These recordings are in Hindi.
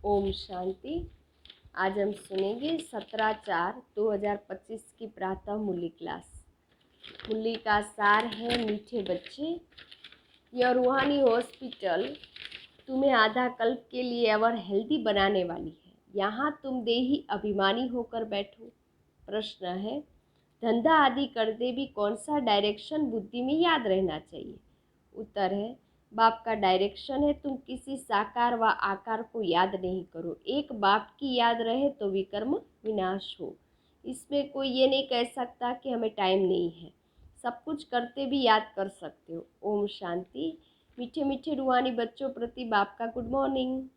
ओम शांति। आज हम सुनेंगे 17/4/2025 की प्रातः मुरली क्लास। मुरली का सार है, मीठे बच्चे, यह रूहानी हॉस्पिटल तुम्हें आधा कल्प के लिए एवर हेल्दी बनाने वाली है। यहाँ तुम देही अभिमानी होकर बैठो। प्रश्न है, धंधा आदि करते भी कौन सा डायरेक्शन बुद्धि में याद रहना चाहिए? उत्तर है, बाप का डायरेक्शन है। तुम किसी साकार व आकार को याद नहीं करो। एक बाप की याद रहे तो विकर्म विनाश हो। इसमें कोई ये नहीं कह सकता कि हमें टाइम नहीं है। सब कुछ करते भी याद कर सकते हो। ओम शांति। मीठे मीठे रूहानी बच्चों प्रति बाप का गुड मॉर्निंग।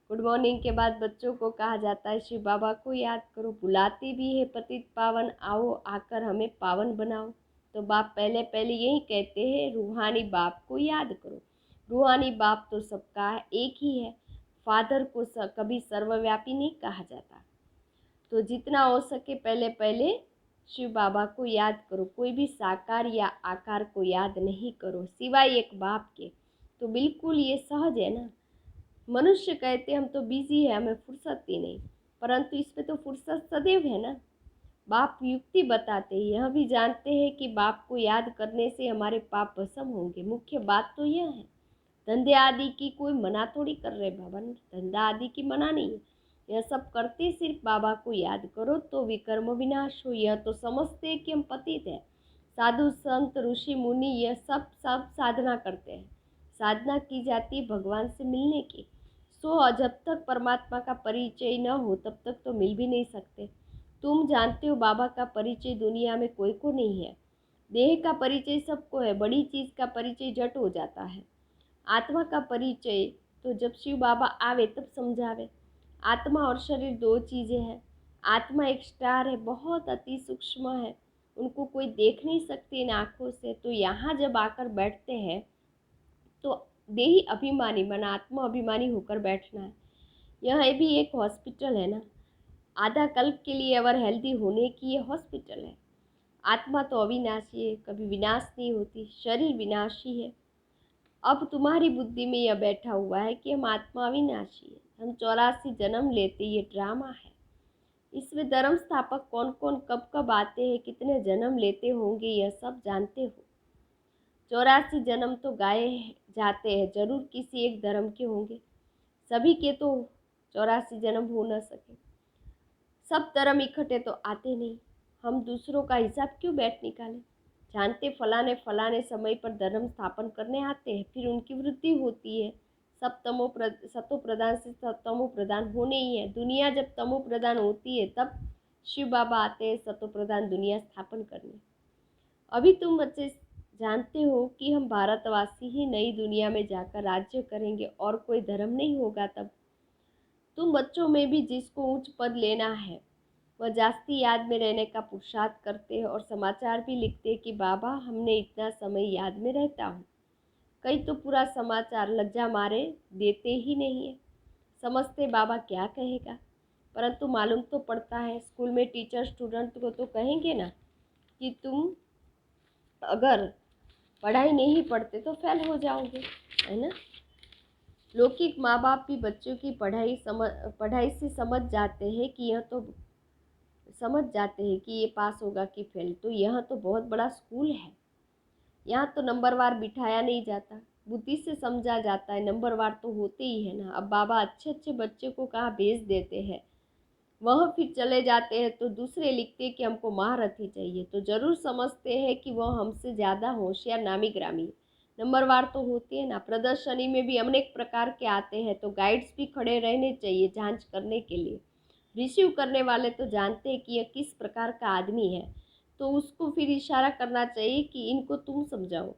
गुड मॉर्निंग के बाद बच्चों को कहा जाता है, शिव बाबा को याद करो। बुलाते भी है पतित पावन, आओ आकर हमें पावन बनाओ। तो बाप पहले पहले यही कहते हैं, रूहानी बाप को याद करो। रूहानी बाप तो सबका एक ही है। फादर को कभी सर्वव्यापी नहीं कहा जाता। तो जितना हो सके पहले पहले शिव बाबा को याद करो। कोई भी साकार या आकार को याद नहीं करो सिवाय एक बाप के। तो बिल्कुल ये सहज है ना। मनुष्य कहते हम तो बिजी है, हमें फुर्सत ही नहीं, परंतु इसमें तो फुर्सत सदैव है ना। बाप युक्ति बताते हैं, यह भी जानते हैं कि बाप को याद करने से हमारे पाप भस्म होंगे। मुख्य बात तो यह है। धंधे आदि की कोई मना थोड़ी कर रहे बाबा ने, धंधा आदि की मना नहीं है। यह सब करते सिर्फ बाबा को याद करो तो विकर्म विनाश हो। यह तो समझते हैं कि हम पतित हैं। साधु संत ऋषि मुनि यह सब साधना करते हैं। साधना की जाती है भगवान से मिलने की। सो जब तक परमात्मा का परिचय न हो तब तक तो मिल भी नहीं सकते। तुम जानते हो बाबा का परिचय दुनिया में कोई को नहीं है। देह का परिचय सबको है, बड़ी चीज़ का परिचय झट हो जाता है। आत्मा का परिचय तो जब शिव बाबा आवे तब समझावे। आत्मा और शरीर दो चीज़ें हैं। आत्मा एक स्टार है, बहुत अति सूक्ष्म है, उनको कोई देख नहीं सकते इन आँखों से। तो यहाँ जब आकर बैठते हैं तो देही अभिमानी मन आत्मा अभिमानी होकर बैठना है। यह भी एक हॉस्पिटल है ना। आधा कल्प के लिए अवर हेल्दी होने की ये हॉस्पिटल है। आत्मा तो अविनाशी है, कभी विनाश नहीं होती। शरीर विनाशी है। अब तुम्हारी बुद्धि में यह बैठा हुआ है कि हम आत्मा अविनाशी है, हम 84 जन्म लेते, ये ड्रामा है। इसमें धर्म स्थापक कौन कौन कब कब आते हैं, कितने जन्म लेते होंगे, यह सब जानते हो। 84 जन्म तो गाए जाते हैं, जरूर किसी एक धर्म के होंगे। सभी के तो 84 जन्म हो न सके। सब धर्म इकट्ठे तो आते नहीं। हम दूसरों का हिसाब क्यों बैठ निकालें। जानते फलाने फलाने समय पर धर्म स्थापन करने आते हैं, फिर उनकी वृद्धि होती है। सब सतो प्रधान से तमो प्रधान होने ही है। दुनिया जब तमो प्रधान होती है तब शिव बाबा आते हैं सतो प्रधान दुनिया स्थापन करने। अभी तुम बच्चे जानते हो कि हम भारतवासी ही नई दुनिया में जाकर राज्य करेंगे और कोई धर्म नहीं होगा। तब तुम बच्चों में भी जिसको उच्च पद लेना है वह जास्ती याद में रहने का पुरुषार्थ करते हैं और समाचार भी लिखते हैं कि बाबा हमने इतना समय याद में रहता हूँ। कई तो पूरा समाचार लज्जा मारे देते ही नहीं है। समझते बाबा क्या कहेगा, परंतु मालूम तो पड़ता है। स्कूल में टीचर स्टूडेंट को तो कहेंगे ना कि तुम अगर पढ़ाई नहीं पढ़ते तो फेल हो जाओगे, है ना। लौकिक माँ बाप भी बच्चों की पढ़ाई से समझ जाते हैं कि ये पास होगा कि फेल। तो यह तो बहुत बड़ा स्कूल है। यहाँ तो नंबरवार बिठाया नहीं जाता, बुद्धि से समझा जाता है। नंबरवार तो होते ही है ना। अब बाबा अच्छे अच्छे बच्चे को कहाँ भेज देते हैं, वह फिर चले जाते हैं तो दूसरे लिखते हैं कि हमको महारथी चाहिए। तो जरूर समझते हैं कि वह हमसे ज़्यादा होशियार नामी ग्रामी। नंबरवार तो होती है ना। प्रदर्शनी में भी अनेक प्रकार के आते हैं, तो गाइड्स भी खड़े रहने चाहिए जांच करने के लिए। रिसीव करने वाले तो जानते हैं कि यह किस प्रकार का आदमी है, तो उसको फिर इशारा करना चाहिए कि इनको तुम समझाओ।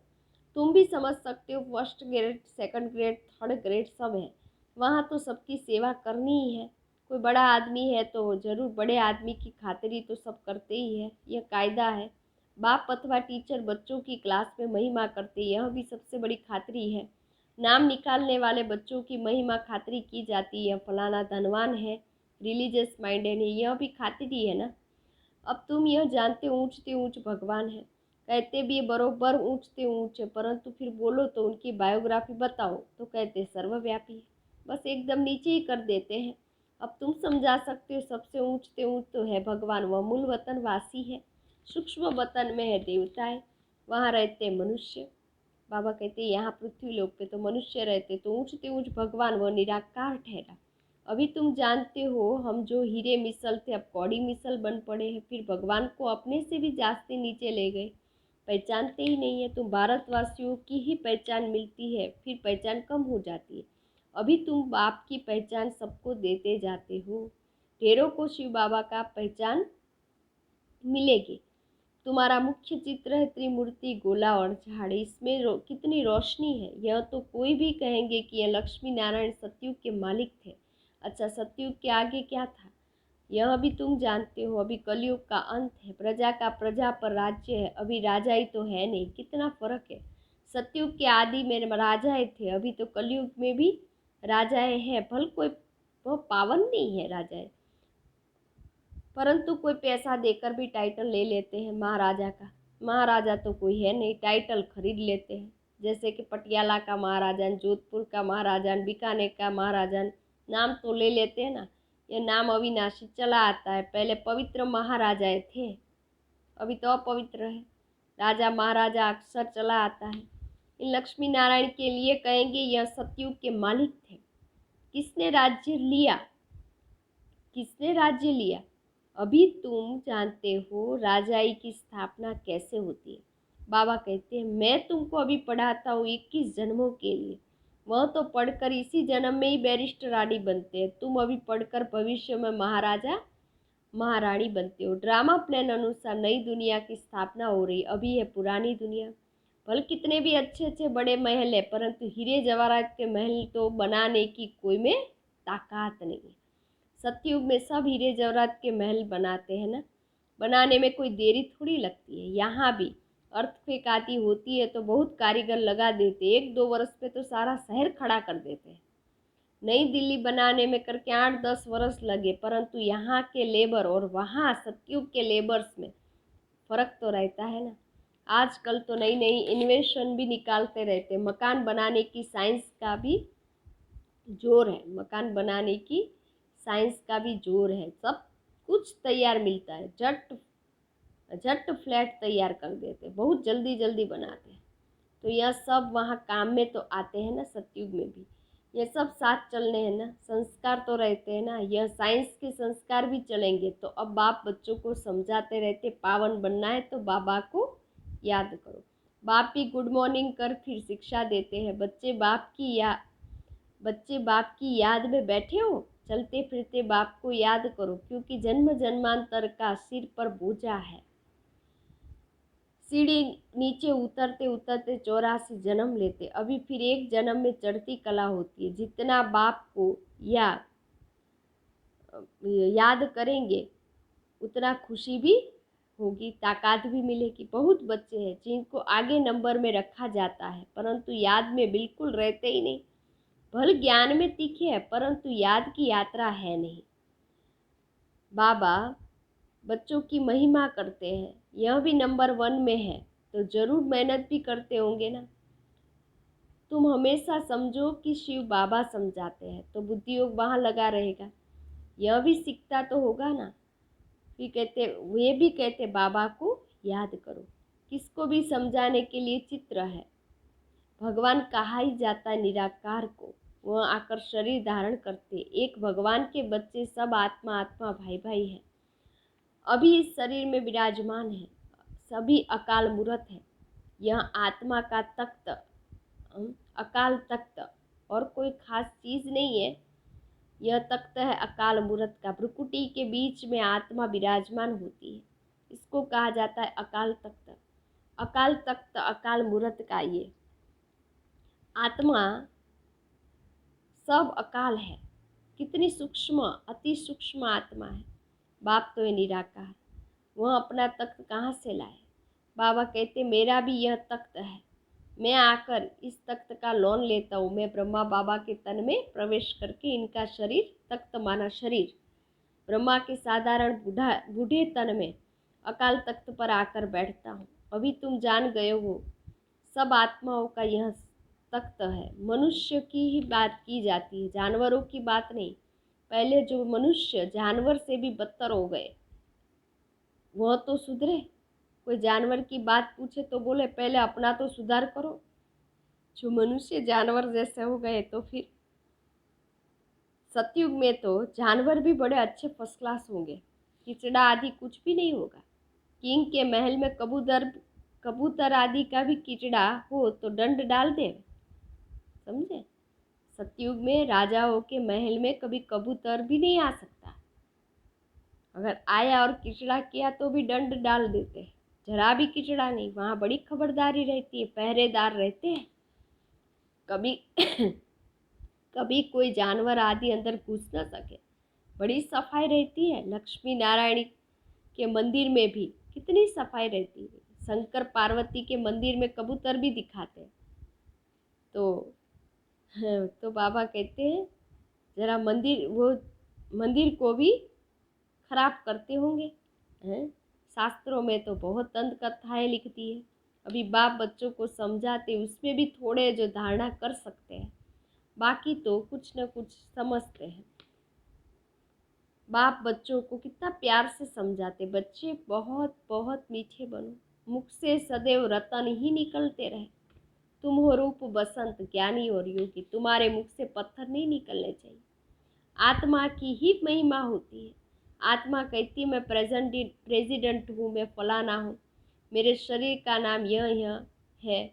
तुम भी समझ सकते हो, first grade second grade third grade सब है। वहाँ तो सबकी सेवा करनी ही है। कोई बड़ा आदमी है तो जरूर बड़े आदमी की खातिरी तो सब करते ही है, यह कायदा है। बाप अथवा टीचर बच्चों की क्लास में महिमा करते, यह भी सबसे बड़ी खातिरी है। नाम निकालने वाले बच्चों की महिमा खातिरी की जाती है, फलाना धनवान है, रिलीजियस माइंडेड है, यह भी खातिरी है ना। अब तुम यह जानते ऊंचते ऊंच भगवान है, कहते भी बरोबर ऊंचते ऊंच है, परंतु फिर बोलो तो उनकी बायोग्राफी बताओ तो कहते सर्वव्यापी है। बस एकदम नीचे ही कर देते हैं। अब तुम समझा सकते हो, सबसे ऊंचते ऊंच तो है भगवान, वह मूल वतन वासी है। सूक्ष्म वतन में है देवताएं, वहाँ रहते मनुष्य। बाबा कहते यहाँ पृथ्वी लोक पे तो मनुष्य रहते, तो ऊंचते ऊंच भगवान वह निराकार ठहरा। अभी तुम जानते हो, हम जो हीरे मिसल थे अब कौड़ी मिसल बन पड़े हैं। फिर भगवान को अपने से भी जास्ते नीचे ले गए, पहचानते ही नहीं है। तुम भारतवासियों की ही पहचान मिलती है, फिर पहचान कम हो जाती है। अभी तुम बाप की पहचान सबको देते जाते हो। ढेरों को शिव बाबा का पहचान मिलेगी। तुम्हारा मुख्य चित्र है त्रिमूर्ति, गोला और झाड़। इसमें कितनी रोशनी है। यह तो कोई भी कहेंगे कि यह लक्ष्मी नारायण सतयुग के मालिक थे। अच्छा, सतयुग के आगे क्या था यह भी तुम जानते हो। अभी कलयुग का अंत है, प्रजा का प्रजा पर राज्य है। अभी राजा ही तो है नहीं, कितना फर्क है। सतयुग के आदि में राजाएं थे, अभी तो कलयुग में भी राजाएं हैं। भल कोई वह पावन नहीं है राजाएं, परंतु कोई पैसा देकर भी टाइटल ले लेते हैं महाराजा का। महाराजा तो कोई है नहीं, टाइटल खरीद लेते हैं। जैसे कि पटियाला का महाराजन, जोधपुर का महाराजन, बीकानेर का महाराजन, नाम तो ले लेते हैं ना। यह नाम अविनाशी चला आता है। पहले पवित्र महाराजाएं थे, अभी तो अपवित्र है। राजा महाराजा अक्सर चला आता है। इन लक्ष्मी नारायण के लिए कहेंगे यह सतयुग के मालिक थे। किसने राज्य लिया, किसने राज्य लिया? अभी तुम जानते हो राजाई की स्थापना कैसे होती है। बाबा कहते हैं मैं तुमको अभी पढ़ाता हूँ 21 जन्मों के लिए। वह तो पढ़कर इसी जन्म में ही बैरिस्टर रानी बनते हैं, तुम अभी पढ़कर भविष्य में महाराजा महारानी बनते हो। ड्रामा प्लान अनुसार नई दुनिया की स्थापना हो रही, अभी है पुरानी दुनिया। भले कितने भी अच्छे अच्छे बड़े महल है, परंतु हीरे जवाहरात के महल तो बनाने की कोई में ताकत नहीं है। सतयुग में सब हीरे जवाहरात के महल बनाते हैं ना, बनाने में कोई देरी थोड़ी लगती है। यहाँ भी अर्थक्वेक आती होती है तो बहुत कारीगर लगा देते, 1-2 वर्ष पे तो सारा शहर खड़ा कर देते हैं। नई दिल्ली बनाने में करके 8-10 वर्ष लगे, परंतु यहाँ के लेबर और वहाँ सतयुग के लेबर्स में फ़र्क तो रहता है ना। आजकल तो नई नई इन्वेंशन भी निकालते रहते। मकान बनाने की साइंस का भी जोर है, मकान बनाने की साइंस का भी जोर है। सब कुछ तैयार मिलता है, झट झट फ्लैट तैयार कर देते, बहुत जल्दी जल्दी बनाते हैं। तो यह सब वहाँ काम में तो आते हैं ना, सतयुग में भी ये सब साथ चलने हैं ना। संस्कार तो रहते हैं ना, यह साइंस के संस्कार भी चलेंगे। तो अब बाप बच्चों को समझाते रहते, पावन बनना है तो बाबा को याद करो। बाप भी गुड मॉर्निंग कर फिर शिक्षा देते हैं। बच्चे बाप की याद में बैठे हो, चलते फिरते बाप को याद करो, क्योंकि जन्म जन्मांतर का सिर पर बोझा है। सीढ़ी नीचे उतरते उतरते 84 जन्म लेते, अभी फिर एक जन्म में चढ़ती कला होती है। जितना बाप को याद करेंगे उतना खुशी भी होगी, ताकत भी मिलेगी। बहुत बच्चे हैं जिनको आगे नंबर में रखा जाता है, परंतु याद में बिल्कुल रहते ही नहीं। भल ज्ञान में तीखे है, परंतु याद की यात्रा है नहीं। बाबा बच्चों की महिमा करते हैं, यह भी नंबर 1 में है, तो जरूर मेहनत भी करते होंगे ना। तुम हमेशा समझो कि शिव बाबा समझाते हैं, तो बुद्धि योग वहाँ लगा रहेगा। यह भी सीखता तो होगा ना। वे भी कहते बाबा को याद करो। किसको भी समझाने के लिए चित्र है। भगवान कहा ही जाता है निराकार को, वह आकर शरीर धारण करते। एक भगवान के बच्चे सब आत्मा आत्मा भाई भाई है, अभी इस शरीर में विराजमान है। सभी अकाल मूर्त है। यह आत्मा का तख्त, अकाल तख्त, और कोई खास चीज़ नहीं है। यह तख्त है अकाल मूर्त का। भ्रुकुटी के बीच में आत्मा विराजमान होती है, इसको कहा जाता है अकाल तख्त। अकाल तख्त अकाल मूर्त का ये आत्मा सब अकाल है। कितनी सूक्ष्म, अति सूक्ष्म आत्मा है। बाप तो ये निराकार, वह अपना तख्त कहाँ से लाए। बाबा कहते मेरा भी यह तख्त है, मैं आकर इस तख्त का लोन लेता हूँ। मैं ब्रह्मा बाबा के तन में प्रवेश करके इनका शरीर, तख्त माना शरीर, ब्रह्मा के साधारण बूढ़े तन में अकाल तख्त पर आकर बैठता हूँ। अभी तुम जान गए हो सब आत्माओं का यह तख्त है। मनुष्य की ही बात की जाती है, जानवरों की बात नहीं। पहले जो मनुष्य जानवर से भी बदतर हो गए, वह तो सुधरे। कोई जानवर की बात पूछे तो बोले पहले अपना तो सुधार करो। जो मनुष्य जानवर जैसे हो गए तो फिर सतयुग में तो जानवर भी बड़े अच्छे फर्स्ट क्लास होंगे। कीचड़ा आदि कुछ भी नहीं होगा। किंग के महल में कबूतर आदि का भी कीचड़ा हो तो दंड डाल दे, समझे। सतयुग में राजाओं के महल में कभी कबूतर भी नहीं आ सकता। अगर आया और कीचड़ा किया तो भी दंड डाल देते। जरा भी कीचड़ा नहीं, वहाँ बड़ी खबरदारी रहती है, पहरेदार रहते हैं। कभी कभी कोई जानवर आदि अंदर घुस न सके, बड़ी सफाई रहती है। लक्ष्मी नारायण के मंदिर में भी कितनी सफाई रहती है। शंकर पार्वती के मंदिर में कबूतर भी दिखाते हैं। तो बाबा कहते हैं जरा मंदिर को भी खराब करते होंगे, हैं। शास्त्रों में तो बहुत दंत कथाएं लिखती है। अभी बाप बच्चों को समझाते, उसमें भी थोड़े जो धारणा कर सकते हैं, बाकी तो कुछ न कुछ समझते हैं। बाप बच्चों को कितना प्यार से समझाते, बच्चे बहुत बहुत मीठे बनो, मुख से सदैव रतन ही निकलते रहे। तुम हो रूप बसंत ज्ञानी और योगी, तुम्हारे मुख से पत्थर नहीं निकलने चाहिए। आत्मा की ही महिमा होती है। आत्मा कहती है मैं प्रेसिडेंट हूँ, मैं फलाना हूँ, मेरे शरीर का नाम यह है।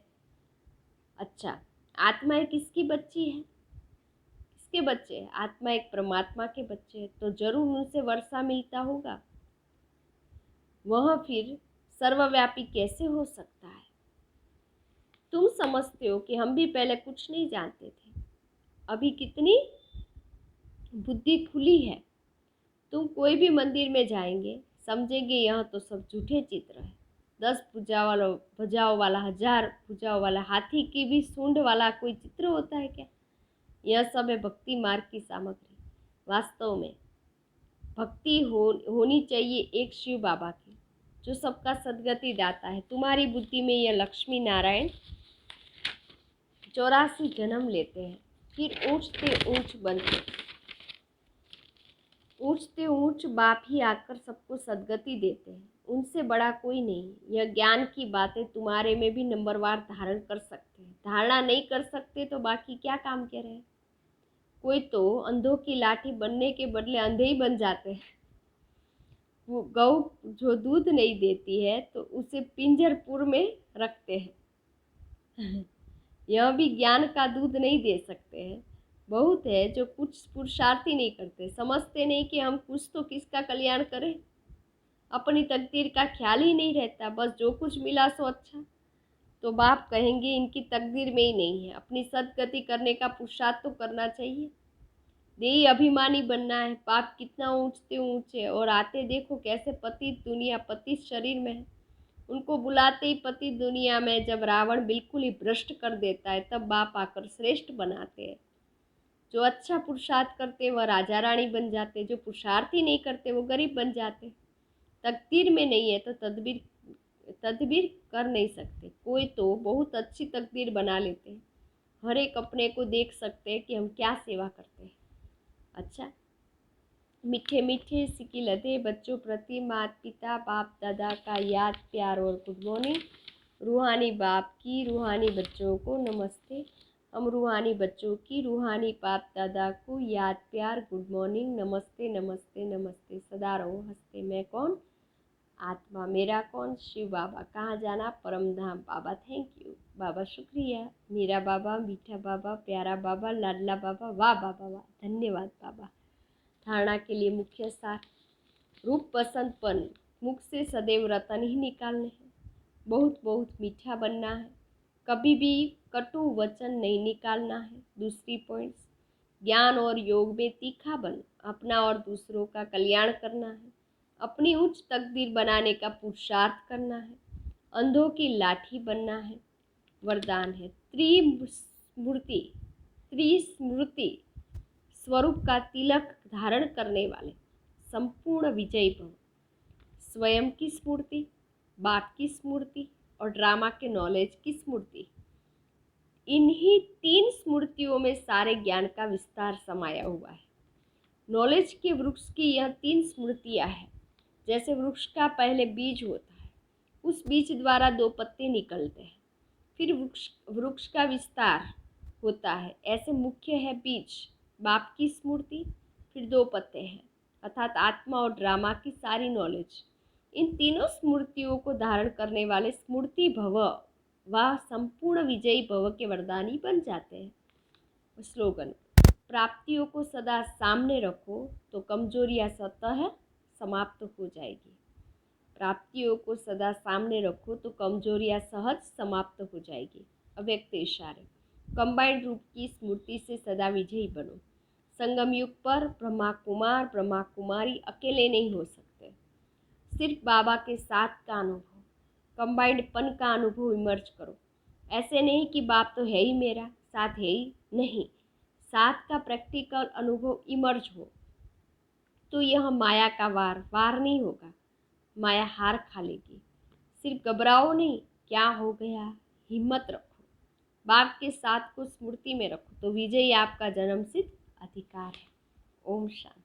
अच्छा, आत्मा एक किसकी बच्ची है? किसके बच्चे हैं? आत्मा एक परमात्मा के बच्चे हैं, तो जरूर उनसे वर्षा मिलता होगा। वह फिर सर्वव्यापी कैसे हो सकता है? तुम समझते हो कि हम भी पहले कुछ नहीं जानते थे, अभी कितनी बुद्धि खुली है। तुम कोई भी मंदिर में जाएंगे, समझेंगे यह तो सब झूठे चित्र है। 10 भुजाओं वाला, 1000 भुजाओं वाला, हाथी की भी सूंड वाला कोई चित्र होता है क्या? यह सब है भक्ति मार्ग की सामग्री। वास्तव में भक्ति होनी चाहिए एक शिव बाबा की, जो सबका सदगति दाता है। तुम्हारी बुद्धि में यह लक्ष्मी नारायण 84 जन्म लेते हैं, फिर ऊंचते ऊंच बाप ही आकर सबको सदगति देते हैं। उनसे बड़ा कोई नहीं। यह ज्ञान की बातें तुम्हारे में भी नंबरवार धारण कर सकते हैं। धारणा नहीं कर सकते तो बाकी क्या काम के रहे। कोई तो अंधों की लाठी बनने के बदले अंधे ही बन जाते हैं। वो गौ जो दूध नहीं देती है तो उसे पिंजरपुर में रखते हैं। यह भी ज्ञान का दूध नहीं दे सकते हैं। बहुत है जो कुछ पुरुषार्थ ही नहीं करते, समझते नहीं कि हम कुछ तो किसका कल्याण करें। अपनी तकदीर का ख्याल ही नहीं रहता, बस जो कुछ मिला सो अच्छा। तो बाप कहेंगे इनकी तकदीर में ही नहीं है। अपनी सदगति करने का पुरुषार्थ तो करना चाहिए। देही अभिमानी बनना है। पाप कितना ऊंचते ऊंचे, और आते देखो कैसे पतित दुनिया पतित शरीर में है। उनको बुलाते ही पतित दुनिया में जब रावण बिल्कुल ही भ्रष्ट कर देता है, तब बाप आकर श्रेष्ठ बनाते हैं। जो अच्छा पुरुषार्थ करते वह राजा रानी बन जाते, जो पुरुषार्थ ही नहीं करते वो गरीब बन जाते। तकदीर में नहीं है तो तदबीर कर नहीं सकते। कोई तो बहुत अच्छी तकदीर बना लेते हैं। हर एक अपने को देख सकते हैं कि हम क्या सेवा करते हैं। अच्छा, मीठे मीठे सिकी लदे बच्चों प्रति माता पिता बाप दादा का याद प्यार और गुड मॉर्निंग। रूहानी बाप की रूहानी बच्चों को नमस्ते। हम रूहानी बच्चों की रूहानी बाप दादा को याद प्यार गुड मॉर्निंग, नमस्ते नमस्ते नमस्ते। सदा रहो हंसते। मैं कौन? आत्मा। मेरा कौन? शिव बाबा। कहाँ जाना? परम धाम। बाबा थैंक यू। बाबा शुक्रिया। मेरा बाबा, मीठा बाबा, प्यारा बाबा, लाडला बाबा, वाह बाबा वाह, धन्यवाद बाबा। धारणा के लिए मुख्य सार: रूप बसंतपन, मुख से सदैव रतन ही निकालने हैं। बहुत बहुत मीठा बनना है, कभी भी कटु वचन नहीं निकालना है। दूसरी पॉइंट्स: ज्ञान और योग में तीखा बन, अपना और दूसरों का कल्याण करना है। अपनी उच्च तकदीर बनाने का पुरुषार्थ करना है। अंधों की लाठी बनना है। वरदान है त्रिस्मृति स्वरूप का तिलक धारण करने वाले संपूर्ण विजयी भव। स्वयं की स्मृति, बाप की स्मृति और ड्रामा के नॉलेज की स्मृति। इन्हीं 3 स्मृतियों में सारे ज्ञान का विस्तार समाया हुआ है। नॉलेज के वृक्ष की यह 3 स्मृतियाँ हैं। जैसे वृक्ष का पहले बीज होता है, उस बीज द्वारा 2 पत्ते निकलते हैं, फिर वृक्ष का विस्तार होता है। ऐसे मुख्य है बीज, बाप की स्मृति, फिर 2 पत्ते हैं अर्थात आत्मा और ड्रामा की सारी नॉलेज। इन तीनों स्मृतियों को धारण करने वाले स्मृति भव वह संपूर्ण विजयी भव के वरदानी बन जाते हैं। स्लोगन: प्राप्तियों को सदा सामने रखो तो कमजोरियां स्वतः समाप्त हो जाएगी। प्राप्तियों को सदा सामने रखो तो कमजोरियां सहज समाप्त हो जाएगी। अव्यक्त इशारे: कंबाइंड रूप की स्मृति से सदा विजयी बनो। संगम युग पर ब्रह्मा कुमार ब्रह्मा कुमारी अकेले नहीं हो सकते, सिर्फ बाबा के साथ का अनुभव, कंबाइंड पन का अनुभव इमर्ज करो। ऐसे नहीं कि बाप तो है ही मेरा, साथ है ही नहीं, साथ का प्रैक्टिकल अनुभव इमर्ज हो तो यह माया का वार नहीं होगा, माया हार खा लेगी। सिर्फ घबराओ नहीं, क्या हो गया, हिम्मत रखो, बाप के साथ को स्मृति में रखो तो विजय आपका जन्मसिद्ध अधिकार है। ओम शांति।